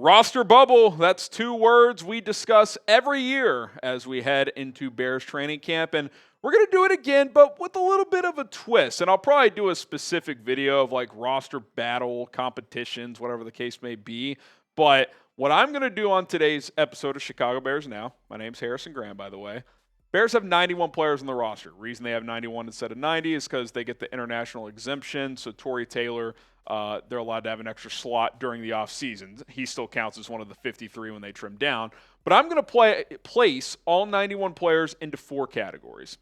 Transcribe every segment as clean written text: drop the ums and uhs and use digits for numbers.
Roster bubble, that's 2 words we discuss every year as we head into Bears training camp. And we're going to do it again, but with a little bit of a twist. And I'll probably do a specific video of like roster battle, competitions, whatever the case may be. But what I'm going to do on today's episode of Chicago Bears Now, my name's Harrison Graham, by the way. Bears have 91 players on the roster. The reason they have 91 instead of 90 is because they get the international exemption. So Tory Taylor, they're allowed to have an extra slot during the offseason. He still counts as one of the 53 when they trim down. But I'm going to place all 91 players into 4 categories.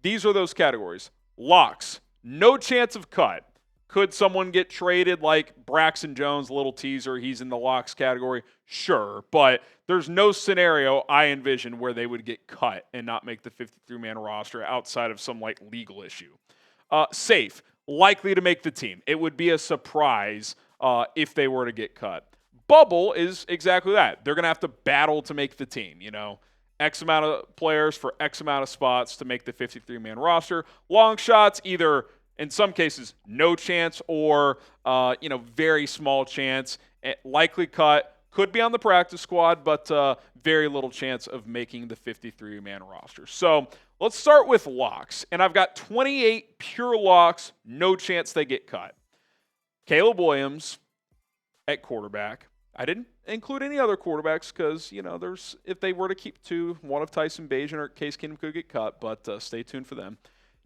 These are those categories. Locks, no chance of cut. Could someone get traded like Braxton Jones, little teaser, he's in the locks category? Sure, but there's no scenario I envision where they would get cut and not make the 53-man roster outside of some like legal issue. Safe, likely to make the team. It would be a surprise if they were to get cut. Bubble is exactly that. They're going to have to battle to make the team, you know. X amount of players for X amount of spots to make the 53-man roster. Long shots, either in some cases, no chance or, very small chance. Likely cut. Could be on the practice squad, but very little chance of making the 53-man roster. So let's start with locks. And I've got 28 pure locks, no chance they get cut. Caleb Williams at quarterback. I didn't include any other quarterbacks because, if they were to keep 2, one of Tyson Bagent or Case Keenum could get cut, but stay tuned for them.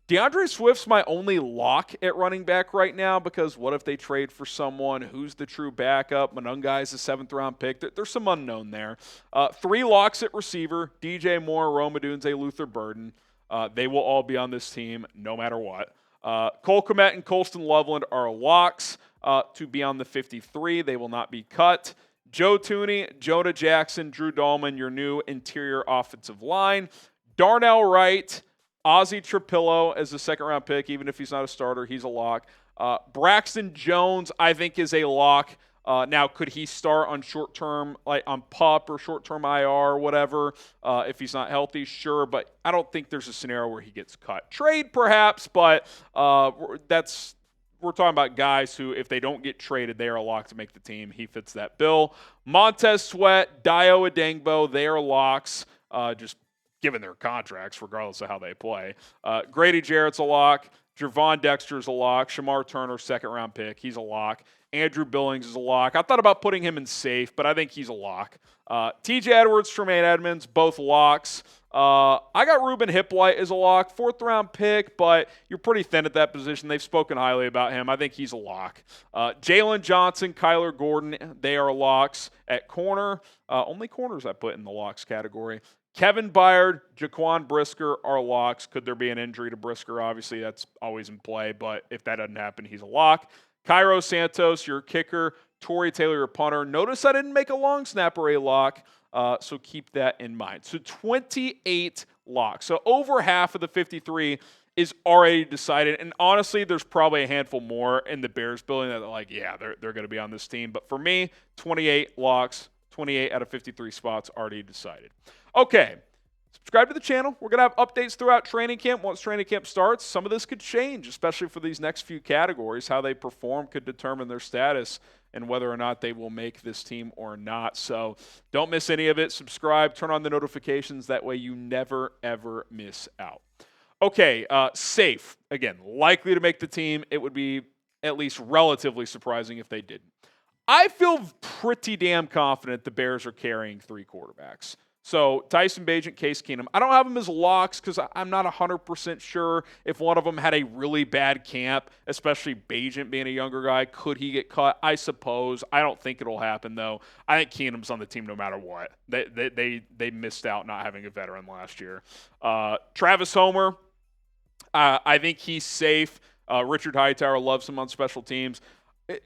DeAndre Swift's my only lock at running back right now because what if they trade for someone who's the true backup? Monungai's a 7th-round pick. There's some unknown there. 3 locks at receiver, DJ Moore, Rome Odunze, Luther Burden. They will all be on this team no matter what. Cole Kmet and Colston Loveland are locks to be on the 53. They will not be cut. Joe Thuney, Jonah Jackson, Drew Dahlman, your new interior offensive line. Darnell Wright, Ozzie Trapillo as a 2nd-round pick, even if he's not a starter, he's a lock. Braxton Jones, I think, is a lock. Now, could he start on short-term, like on PUP or short-term IR or whatever, if he's not healthy? Sure, but I don't think there's a scenario where he gets cut. Trade, perhaps, but we're talking about guys who, if they don't get traded, they are a lock to make the team. He fits that bill. Montez Sweat, Dio Adengbo, they are locks, just given their contracts, regardless of how they play. Grady Jarrett's a lock. Javon Dexter's a lock. Shamar Turner, 2nd-round pick. He's a lock. Andrew Billings is a lock. I thought about putting him in safe, but I think he's a lock. TJ Edwards, Tremaine Edmonds, both locks. I got Ruben Hippolyte as a lock. 4th-round pick, but you're pretty thin at that position. They've spoken highly about him. I think he's a lock. Jalen Johnson, Kyler Gordon, they are locks at corner. Only corners I put in the locks category. Kevin Byard, Jaquan Brisker are locks. Could there be an injury to Brisker? Obviously, that's always in play, but if that doesn't happen, he's a lock. Cairo Santos, your kicker. Tory Taylor, your punter. Notice I didn't make a long snapper a lock, so keep that in mind. So 28 locks. So over half of the 53 is already decided, and honestly, there's probably a handful more in the Bears building that are like, yeah, they're going to be on this team. But for me, 28 locks, 28 out of 53 spots already decided. Okay, subscribe to the channel. We're going to have updates throughout training camp. Once training camp starts, some of this could change, especially for these next few categories. How they perform could determine their status and whether or not they will make this team or not. So don't miss any of it. Subscribe, turn on the notifications. That way you never, ever miss out. Okay, safe. Again, likely to make the team. It would be at least relatively surprising if they didn't. I feel pretty damn confident the Bears are carrying 3 quarterbacks. So Tyson Bagent, Case Keenum. I don't have them as locks because I'm not 100% sure if one of them had a really bad camp, especially Bagent being a younger guy. Could he get cut? I suppose. I don't think it'll happen, though. I think Keenum's on the team no matter what. They missed out not having a veteran last year. Travis Homer, I think he's safe. Richard Hightower loves him on special teams.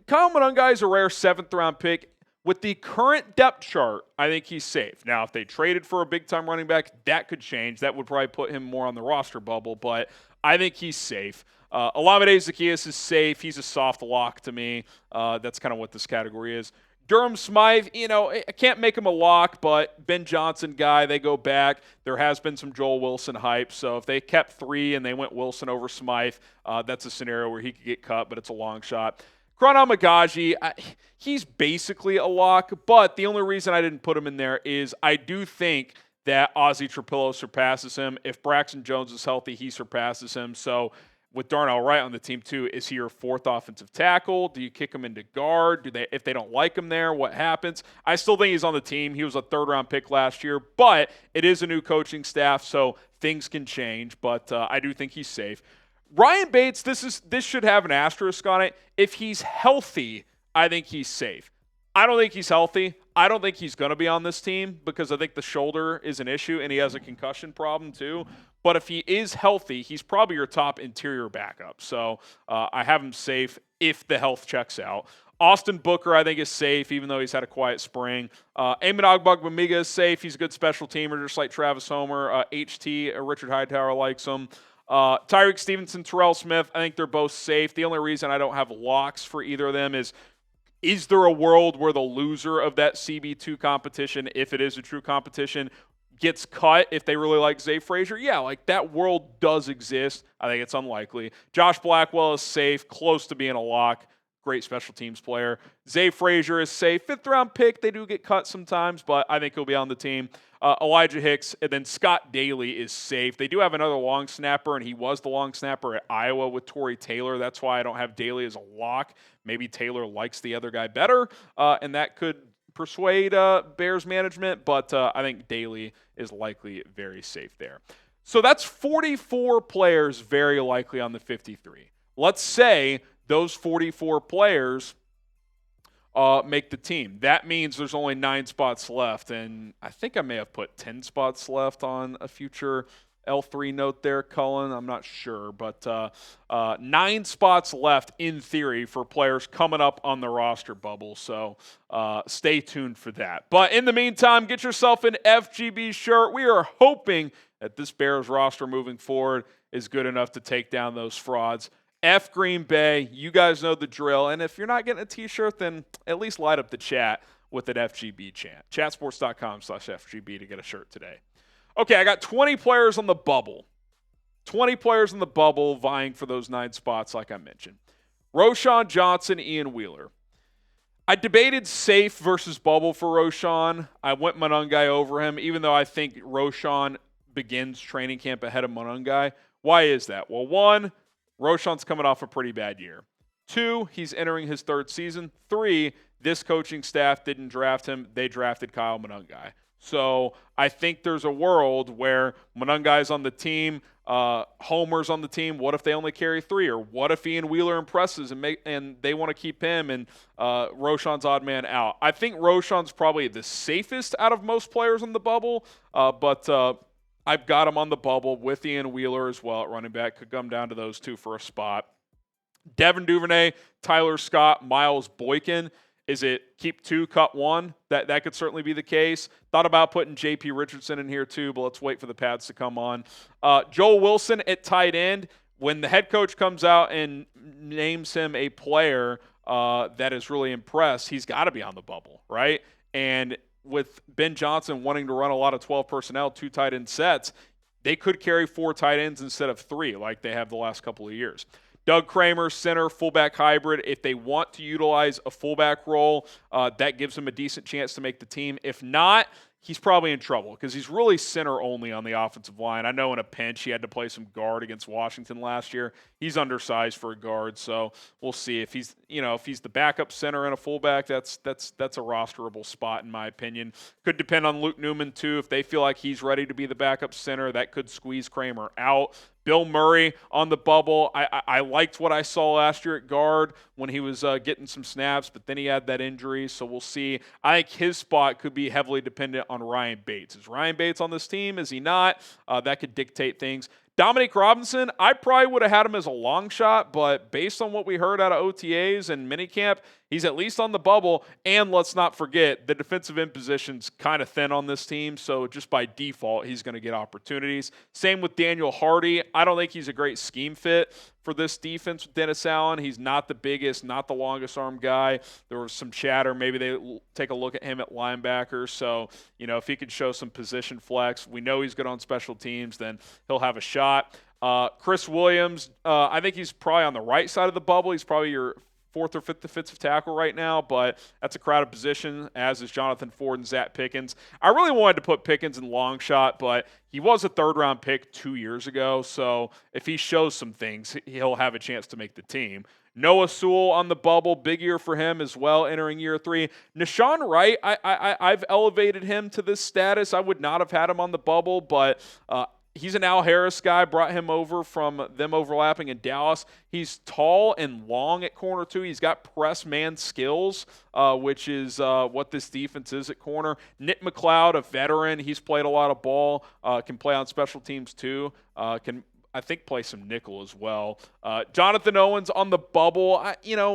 Kyle Monungai is a rare 7th-round pick. With the current depth chart, I think he's safe. Now, if they traded for a big-time running back, that could change. That would probably put him more on the roster bubble, but I think he's safe. Olamide Zaccheaus is safe. He's a soft lock to me. That's kind of what this category is. Durham Smythe, I can't make him a lock, but Ben Johnson guy, they go back. There has been some Joel Wilson hype, so if they kept 3 and they went Wilson over Smythe, that's a scenario where he could get cut, but it's a long shot. Chrono Magaji, he's basically a lock, but the only reason I didn't put him in there is I do think that Ozzie Trapillo surpasses him. If Braxton Jones is healthy, he surpasses him. So with Darnell Wright on the team too, is he your fourth offensive tackle? Do you kick him into guard? If they don't like him there, what happens? I still think he's on the team. He was a third-round pick last year, but it is a new coaching staff, so things can change. But I do think he's safe. Ryan Bates, this should have an asterisk on it. If he's healthy, I think he's safe. I don't think he's healthy. I don't think he's going to be on this team because I think the shoulder is an issue and he has a concussion problem too. But if he is healthy, he's probably your top interior backup. So I have him safe if the health checks out. Austin Booker, I think, is safe, even though he's had a quiet spring. Eamon Ogbongbemiga is safe. He's a good special teamer, just like Travis Homer. HT, Richard Hightower likes him. Tyreek Stevenson, Terrell Smith, I think they're both safe. The only reason I don't have locks for either of them is there a world where the loser of that CB2 competition, if it is a true competition, gets cut if they really like Zay Frazier? Yeah, like that world does exist. I think it's unlikely. Josh Blackwell is safe, close to being a lock. Great special teams player. Zay Frazier is safe. Fifth-round pick. They do get cut sometimes, but I think he'll be on the team. Elijah Hicks, and then Scott Daly is safe. They do have another long snapper, and he was the long snapper at Iowa with Torrey Taylor. That's why I don't have Daly as a lock. Maybe Taylor likes the other guy better, and that could persuade Bears management, but I think Daly is likely very safe there. So that's 44 players very likely on the 53. Let's say those 44 players make the team. That means there's only 9 spots left, and I think I may have put 10 spots left on a future L3 note there, Cullen. I'm not sure, but 9 spots left in theory for players coming up on the roster bubble, so stay tuned for that. But in the meantime, get yourself an FGB shirt. We are hoping that this Bears roster moving forward is good enough to take down those frauds. F Green Bay, you guys know the drill. And if you're not getting a t-shirt, then at least light up the chat with an FGB chant. Chatsports.com/FGB to get a shirt today. Okay, I got 20 players on the bubble. 20 players in the bubble vying for those 9 spots like I mentioned. Roschon Johnson, Ian Wheeler. I debated safe versus bubble for Roschon. I went Monungai over him, even though I think Roschon begins training camp ahead of Monungai. Why is that? Well, 1, Roschon's coming off a pretty bad year. 2, he's entering his 3rd season. 3, this coaching staff didn't draft him. They drafted Kyle Monungai. So I think there's a world where Monungai's on the team, Homer's on the team. What if they only carry 3? Or what if Ian Wheeler impresses and they want to keep him and Roschon's odd man out? I think Roschon's probably the safest out of most players on the bubble, but I've got him on the bubble with Ian Wheeler as well at running back. Could come down to those 2 for a spot. Devin Duvernay, Tyler Scott, Miles Boykin. Is it keep 2, cut 1? That could certainly be the case. Thought about putting J.P. Richardson in here too, but let's wait for the pads to come on. Joel Wilson at tight end. When the head coach comes out and names him a player that is really impressed, he's got to be on the bubble, right? And with Ben Johnson wanting to run a lot of 12 personnel, 2 tight end sets, they could carry 4 tight ends instead of 3 like they have the last couple of years. Doug Kramer, center, fullback hybrid. If they want to utilize a fullback role, that gives him a decent chance to make the team. If not, he's probably in trouble because he's really center only on the offensive line. I know in a pinch he had to play some guard against Washington last year. He's undersized for a guard, so we'll see if he's the backup center and a fullback. That's a rosterable spot in my opinion. Could depend on Luke Newman too. If they feel like he's ready to be the backup center, that could squeeze Kramer out. Bill Murray on the bubble. I liked what I saw last year at guard when he was getting some snaps, but then he had that injury, so we'll see. I think his spot could be heavily dependent on Ryan Bates. Is Ryan Bates on this team? Is he not? That could dictate things. Dominique Robinson, I probably would have had him as a long shot, but based on what we heard out of OTAs and minicamp, he's at least on the bubble. And let's not forget, the defensive end position's kind of thin on this team, so just by default, he's going to get opportunities. Same with Daniel Hardy. I don't think he's a great scheme fit for this defense with Dennis Allen. He's not the biggest, not the longest arm guy. There was some chatter. Maybe they take a look at him at linebacker. So, if he could show some position flex, we know he's good on special teams, then he'll have a shot. Chris Williams, I think he's probably on the right side of the bubble. He's probably your fourth or fifth defensive tackle right now, but that's a crowded position, as is Jonathan Ford and Zach Pickens. I really wanted to put Pickens in long shot, but he was a third-round pick 2 years ago, so if he shows some things, he'll have a chance to make the team. Noah Sewell on the bubble, big year for him as well, entering year 3. Nahshon Wright, I've elevated him to this status. I would not have had him on the bubble, but he's an Al Harris guy, brought him over from them overlapping in Dallas. He's tall and long at corner, too. He's got press man skills, which is what this defense is at corner. Nick McLeod, a veteran. He's played a lot of ball, can play on special teams, too. Can I think play some nickel as well. Jonathan Owens on the bubble.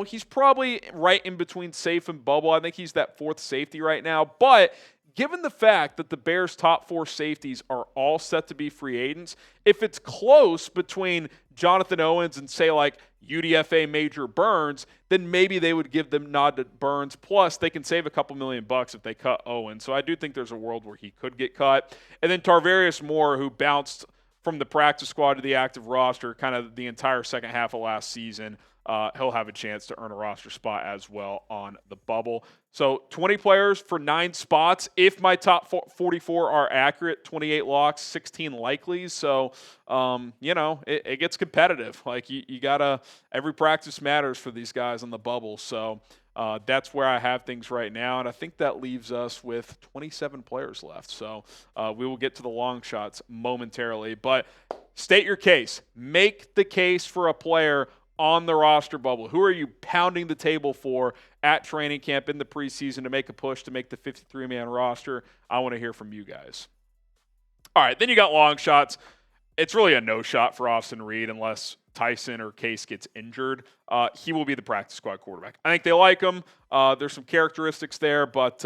He's probably right in between safe and bubble. I think he's that fourth safety right now. But given the fact that the Bears' top 4 safeties are all set to be free agents, if it's close between Jonathan Owens and, say, like UDFA Major Burns, then maybe they would give them nod to Burns. Plus, they can save a couple $1,000,000 if they cut Owens. So I do think there's a world where he could get cut. And then Tarvarius Moore, who bounced from the practice squad to the active roster kind of the entire second half of last season, he'll have a chance to earn a roster spot as well on the bubble. So 20 players for 9 spots. If my top 44 are accurate, 28 locks, 16 likelies. So, it gets competitive. Like you gotta, every practice matters for these guys on the bubble. So that's where I have things right now, and I think that leaves us with 27 players left. So we will get to the long shots momentarily, but state your case. Make the case for a player on the roster bubble. Who are you pounding the table for at training camp in the preseason to make a push to make the 53-man roster? I want to hear from you guys. All right, then you got long shots. It's really a no shot for Austin Reed unless Tyson or Case gets injured. He will be the practice squad quarterback. I think they like him. There's some characteristics there, but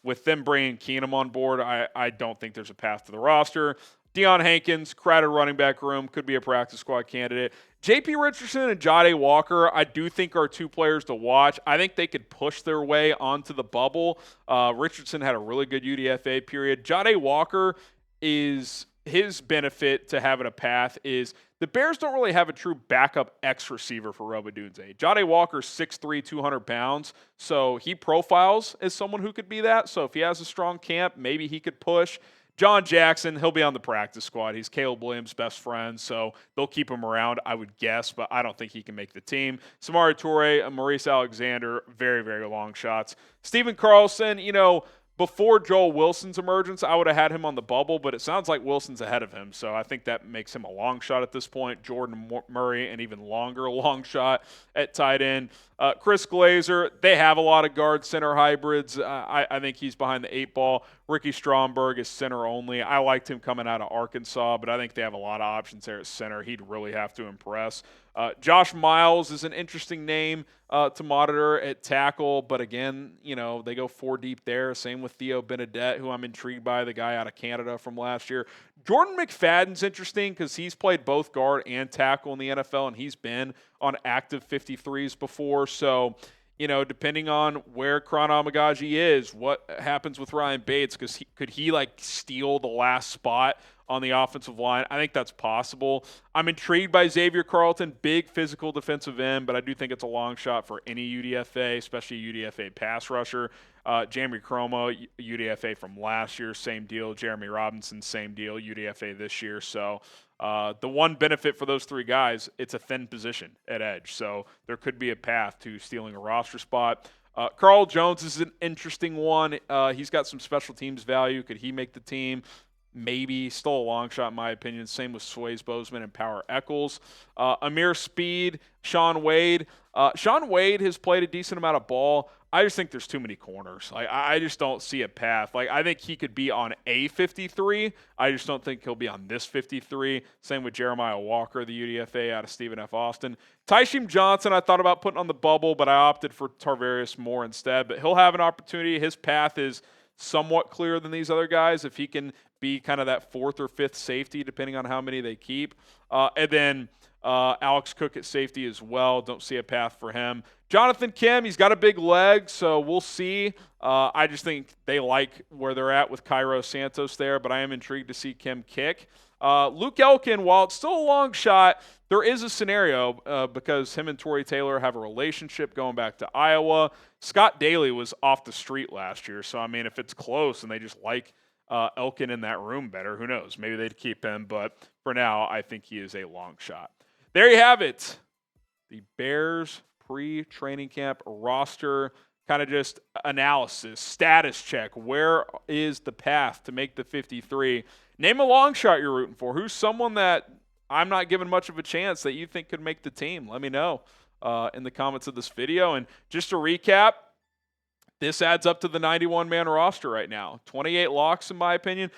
with them bringing Keenum on board, I don't think there's a path to the roster. Deion Hankins, crowded running back room, could be a practice squad candidate. J.P. Richardson and Jade Walker, I do think are 2 players to watch. I think they could push their way onto the bubble. Richardson had a really good UDFA period. Jade Walker is his benefit to having a path is the Bears don't really have a true backup X receiver for Odunze. Jade Walker's 6'3", 200 pounds, so he profiles as someone who could be that. So if he has a strong camp, maybe he could push. John Jackson, he'll be on the practice squad. He's Caleb Williams' best friend, so they'll keep him around, I would guess, but I don't think he can make the team. Samori Toure and Maurice Alexander, very, very long shots. Stephen Carlson, before Joel Wilson's emergence, I would have had him on the bubble, but it sounds like Wilson's ahead of him, so I think that makes him a long shot at this point. Jordan Murray, an even longer long shot at tight end. Chris Glazer, they have a lot of guard center hybrids. I think he's behind the 8 ball. Ricky Stromberg is center only. I liked him coming out of Arkansas, but I think they have a lot of options there at center. He'd really have to impress. Josh Miles is an interesting name to monitor at tackle, but again, they go 4 deep there. Same with Theo Benedette, who I'm intrigued by, the guy out of Canada from last year. Jordan McFadden's interesting because he's played both guard and tackle in the NFL, and he's been on active 53s before. So, depending on where Kron Amagaji is, what happens with Ryan Bates, because could he steal the last spot on the offensive line? I think that's possible. I'm intrigued by Xavier Carlton, big physical defensive end, but I do think it's a long shot for any UDFA, especially UDFA pass rusher. Jeremy Chroma, UDFA from last year, same deal. Jeremy Robinson, same deal, UDFA this year. So the one benefit for those 3 guys, it's a thin position at edge. So there could be a path to stealing a roster spot. Carl Jones is an interesting one. He's got some special teams value. Could he make the team? Maybe. Still a long shot in my opinion. Same with Swayze Bozeman and Power Eccles. Amir Speed, Sean Wade. Sean Wade has played a decent amount of ball. I just think there's too many corners. I just don't see a path. I think he could be on a 53. I just don't think he'll be on this 53. Same with Jeremiah Walker, the UDFA out of Stephen F. Austin. Tysheem Johnson, I thought about putting on the bubble, but I opted for Tarvarius Moore instead. But he'll have an opportunity. His path is somewhat clearer than these other guys if he can be kind of that 4th or 5th safety, depending on how many they keep. And then Alex Cook at safety as well. Don't see a path for him. Jonathan Kim, he's got a big leg, so we'll see. I just think they like where they're at with Cairo Santos there, but I am intrigued to see Kim kick. Luke Elkin, while it's still a long shot, there is a scenario because him and Torrey Taylor have a relationship going back to Iowa. Scott Daly was off the street last year, so I mean, if it's close and they just like Elkin in that room better, who knows? Maybe they'd keep him, but for now, I think he is a long shot. There you have it. The Bears pre-training camp roster, kind of just analysis, status check. Where is the path to make the 53? Name a long shot you're rooting for. Who's someone that I'm not giving much of a chance that you think could make the team? Let me know in the comments of this video. And just to recap, this adds up to the 91-man roster right now. 28 locks, in my opinion.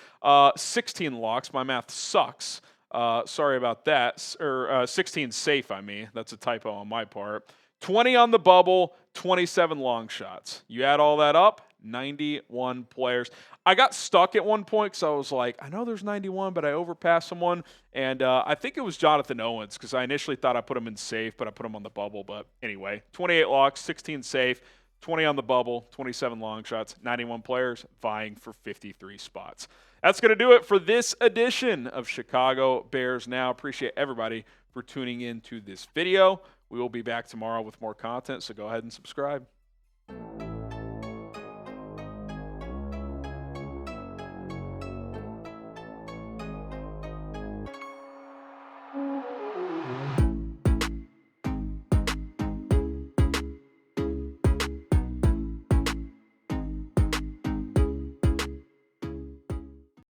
16 locks. My math sucks. Sorry about that. Or 16 safe, I mean. That's a typo on my part. 20 on the bubble, 27 long shots. You add all that up, 91 players. I got stuck at one point because I was like, I know there's 91, but I overpassed someone. And I think it was Jonathan Owens because I initially thought I put him in safe, but I put him on the bubble. But anyway, 28 locks, 16 safe, 20 on the bubble, 27 long shots, 91 players vying for 53 spots. That's going to do it for this edition of Chicago Bears Now. Appreciate everybody for tuning in to this video. We will be back tomorrow with more content, so go ahead and subscribe.